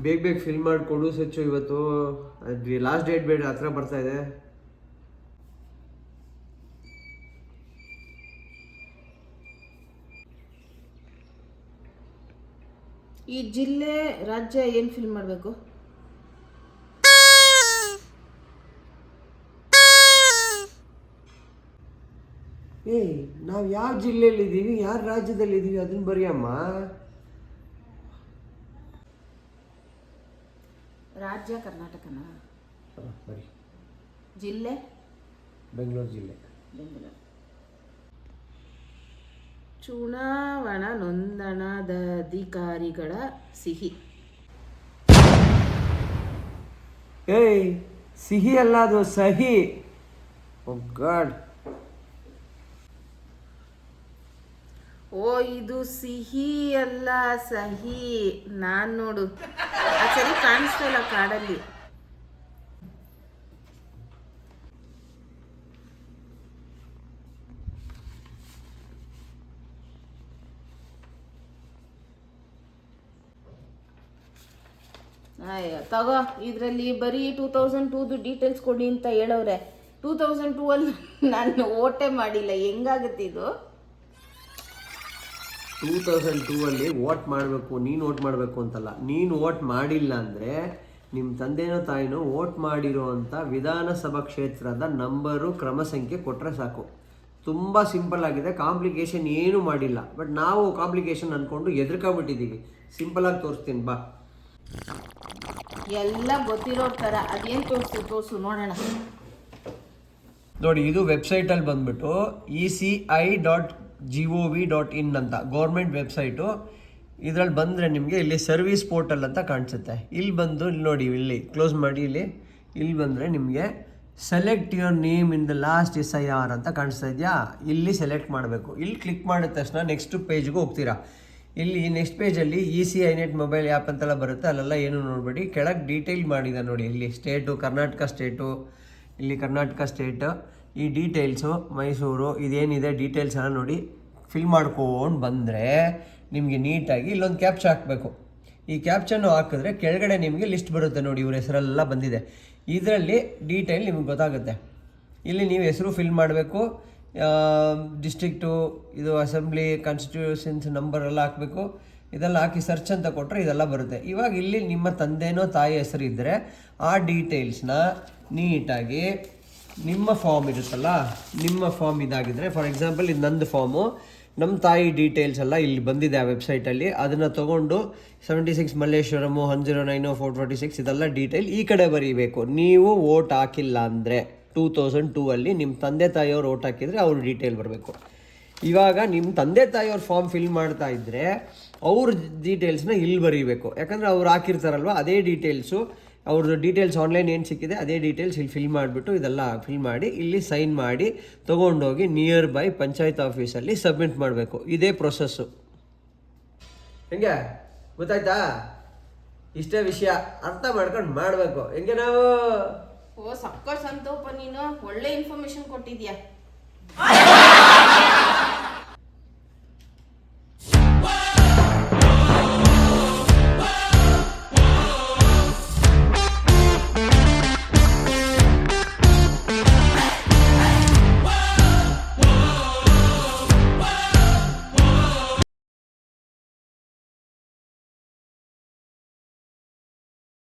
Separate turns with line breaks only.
ಬೇಗ ಬೇಗ ಫಿಲ್ ಮಾಡಿಕೊಡು ಸಚ್ಚು. ಇವತ್ತು ಲಾಸ್ಟ್ ಡೇಟ್ ಬೇಡ ಹತ್ರ ಬರ್ತಾ ಇದೆ.
ಈ ಜಿಲ್ಲೆ ರಾಜ್ಯ ಏನು ಫಿಲ್ ಮಾಡಬೇಕು?
ನಾವು ಯಾವ ಜಿಲ್ಲೆಯಲ್ಲಿ ಇದ್ದೀವಿ, ಯಾವ ರಾಜ್ಯದಲ್ಲಿ ಇದ್ದೀವಿ ಅದನ್ನ ಬರೆಯಮ್ಮ.
ರಾಜ್ಯ ಕರ್ನಾಟಕನಾ?
ಬರಿ.
ಜಿಲ್ಲೆ
ಬೆಂಗಳೂರು ಜಿಲ್ಲೆ.
ಬೆಂಗಳೂರು. ಚುನಾವಣಾ ನೋಂದಣಾಧಿಕಾರಿಗಳ ಸಿಹಿ.
ಸಿಹಿ ಅಲ್ಲ, ಅದು ಸಹಿ. ಓ ಗಾಡ್.
ಇದು ಸಿಹಿ ಅಲ್ಲ, ಸಹಿ. ನಾನು ನೋಡು ಸರಿ ಕಾಣಿಸ್ತಾ ಇಲ್ಲ ಕಾಡಲ್ಲಿ. ತಗೋ, ಇದರಲ್ಲಿ ಬರೀ 2002 ಡೀಟೇಲ್ಸ್ ಕೊಡಿ ಅಂತ ಹೇಳವ್ರೆ. 2002 ಅಲ್ಲಿ ನಾನು ಓಟೇ ಮಾಡಿಲ್ಲ. ಹೆಂಗಾಗುತ್ತೆ ಇದು?
2002 ವೋಟ್ ಮಾಡಬೇಕು, ನೀನು ವೋಟ್ ಮಾಡಬೇಕು ಅಂತಲ್ಲ. ನೀನು ವೋಟ್ ಮಾಡಿಲ್ಲ ಅಂದರೆ ನಿಮ್ಮ ತಂದೆನೋ ತಾಯಿನೋ ವೋಟ್ ಮಾಡಿರೋ ಅಂಥ ವಿಧಾನಸಭಾ ಕ್ಷೇತ್ರದ ನಂಬರು ಕ್ರಮ ಸಂಖ್ಯೆ ಕೊಟ್ಟರೆ ಸಾಕು. ತುಂಬ ಸಿಂಪಲ್ ಆಗಿದೆ, ಕಾಂಪ್ಲಿಕೇಶನ್ ಏನೂ ಮಾಡಿಲ್ಲ. ಬಟ್ ನಾವು ಕಾಂಪ್ಲಿಕೇಶನ್ ಅಂದ್ಕೊಂಡು ಎದುರ್ಕೊಂಬಿಟ್ಟಿದ್ದೀವಿ. ಸಿಂಪಲಾಗಿ ತೋರಿಸ್ತೀನಿ ಬಾ.
ಎಲ್ಲ ಗೊತ್ತಿರೋರ ಥರ ಅದೇನು ತೋರಿಸು ನೋಡೋಣ.
ನೋಡಿ, ಇದು ವೆಬ್ಸೈಟಲ್ಲಿ ಬಂದ್ಬಿಟ್ಟು ECI.gov.in ಅಂತ ಗೌರ್ಮೆಂಟ್ ವೆಬ್ಸೈಟು. ಇದರಲ್ಲಿ ಬಂದರೆ ನಿಮಗೆ ಇಲ್ಲಿ ಸರ್ವಿಸ್ ಪೋರ್ಟಲ್ ಅಂತ ಕಾಣಿಸುತ್ತೆ. ಇಲ್ಲಿ ಬಂದು ಇಲ್ಲಿ ನೋಡಿ, ಇಲ್ಲಿ ಕ್ಲೋಸ್ ಮಾಡಿ. ಇಲ್ಲಿ ಬಂದರೆ ನಿಮಗೆ select your name in the last SIR ಅಂತ ಕಾಣಿಸ್ತಾ ಇದೆಯಾ? ಇಲ್ಲಿ ಸೆಲೆಕ್ಟ್ ಮಾಡಬೇಕು. ಇಲ್ಲಿ ಕ್ಲಿಕ್ ಮಾಡಿದ ತಕ್ಷಣ ನೆಕ್ಸ್ಟ್ ಪೇಜ್ಗೆ ಹೋಗ್ತೀರಾ. ಇಲ್ಲಿ ನೆಕ್ಸ್ಟ್ ಪೇಜಲ್ಲಿ ECInet ಮೊಬೈಲ್ ಆ್ಯಪ್ ಅಂತೆಲ್ಲ ಬರುತ್ತೆ. ಅಲ್ಲೆಲ್ಲ ಏನು ನೋಡಬೇಡಿ. ಕೆಳಗೆ ಡೀಟೇಲ್ ಮಾಡಿದೆ ನೋಡಿ. ಇಲ್ಲಿ ಸ್ಟೇಟು ಕರ್ನಾಟಕ ಸ್ಟೇಟು, ಇಲ್ಲಿ ಕರ್ನಾಟಕ ಸ್ಟೇಟು, ಈ ಡೀಟೇಲ್ಸು ಮೈಸೂರು, ಇದೇನಿದೆ ಡೀಟೇಲ್ಸ್ ಎಲ್ಲ ನೋಡಿ ಫಿಲ್ ಮಾಡ್ಕೊಂಡು ಬಂದರೆ ನಿಮಗೆ ನೀಟಾಗಿ ಇಲ್ಲೊಂದು ಕ್ಯಾಪ್ಚಾ ಹಾಕಬೇಕು. ಈ ಕ್ಯಾಪ್ಚನ್ನು ಹಾಕಿದ್ರೆ ಕೆಳಗಡೆ ನಿಮಗೆ ಲಿಸ್ಟ್ ಬರುತ್ತೆ ನೋಡಿ. ಇವ್ರ ಹೆಸರೆಲ್ಲ ಬಂದಿದೆ. ಇದರಲ್ಲಿ ಡೀಟೇಲ್ ನಿಮಗೆ ಗೊತ್ತಾಗುತ್ತೆ. ಇಲ್ಲಿ ನೀವು ಹೆಸರು ಫಿಲ್ ಮಾಡಬೇಕು, ಡಿಸ್ಟ್ರಿಕ್ಟು, ಇದು ಅಸೆಂಬ್ಲಿ, ಕಾನ್ಸ್ಟಿಟ್ಯೂಷನ್ಸ್ ನಂಬರ್ ಎಲ್ಲ ಹಾಕಬೇಕು. ಇದೆಲ್ಲ ಹಾಕಿ ಸರ್ಚ್ ಅಂತ ಕೊಟ್ಟರೆ ಇದೆಲ್ಲ ಬರುತ್ತೆ. ಇವಾಗ ಇಲ್ಲಿ ನಿಮ್ಮ ತಂದೆನೋ ತಾಯಿ ಹೆಸರು ಇದ್ದರೆ ಆ ಡೀಟೇಲ್ಸ್ನ ನೀಟಾಗಿ ನಿಮ್ಮ ಫಾರ್ಮ್ ಇರುತ್ತಲ್ಲ, ನಿಮ್ಮ ಫಾರ್ಮ್ ಇದಾಗಿದ್ದರೆ, ಫಾರ್ ಎಕ್ಸಾಂಪಲ್ ಇದು ನಂದು ಫಾರ್ಮು, ನಮ್ಮ ತಾಯಿ ಡೀಟೇಲ್ಸ್ ಎಲ್ಲ ಇಲ್ಲಿ ಬಂದಿದೆ ಆ ವೆಬ್ಸೈಟಲ್ಲಿ. ಅದನ್ನು ತೊಗೊಂಡು 76 ಮಲ್ಲೇಶ್ವರಮು 109 446 ಇದೆಲ್ಲ ಡೀಟೇಲ್ ಈ ಕಡೆ ಬರೀಬೇಕು. ನೀವು ವೋಟ್ ಹಾಕಿಲ್ಲ ಅಂದರೆ 2002 ನಿಮ್ಮ ತಂದೆ ತಾಯಿಯವ್ರು ವೋಟ್ ಹಾಕಿದರೆ ಅವ್ರ ಡೀಟೇಲ್ ಬರಬೇಕು. ಇವಾಗ ನಿಮ್ಮ ತಂದೆ ತಾಯಿಯವ್ರ ಫಾರ್ಮ್ ಫಿಲ್ ಮಾಡ್ತಾ ಇದ್ದರೆ ಅವ್ರ ಡೀಟೇಲ್ಸ್ನ ಇಲ್ಲಿ ಬರೀಬೇಕು. ಯಾಕಂದರೆ ಅವ್ರು ಹಾಕಿರ್ತಾರಲ್ವ ಅದೇ ಡೀಟೇಲ್ಸು, ಅವ್ರದ್ದು ಡೀಟೇಲ್ಸ್ ಆನ್ಲೈನ್ ಏನು ಸಿಕ್ಕಿದೆ ಅದೇ ಡೀಟೇಲ್ಸ್ ಇಲ್ಲಿ ಫಿಲ್ ಮಾಡಿಬಿಟ್ಟು ಇದೆಲ್ಲ ಫಿಲ್ ಮಾಡಿ ಇಲ್ಲಿ ಸೈನ್ ಮಾಡಿ ತೊಗೊಂಡೋಗಿ ನಿಯರ್ ಬೈ ಪಂಚಾಯತ್ ಆಫೀಸಲ್ಲಿ ಸಬ್ಮಿಟ್ ಮಾಡಬೇಕು. ಇದೇ ಪ್ರೊಸೆಸ್ಸು. ಹೆಂಗೆ ಗೊತ್ತಾಯ್ತಾ? ಇಷ್ಟೇ ವಿಷಯ, ಅರ್ಥ ಮಾಡ್ಕೊಂಡು ಮಾಡಬೇಕು. ಹೆಂಗೆ ನಾವು
ಸಕ್ಕರ್ ಸಂತೋಪ, ನೀನು ಒಳ್ಳೆ ಇನ್ಫಾರ್ಮೇಶನ್ ಕೊಟ್ಟಿದ್ಯಾ.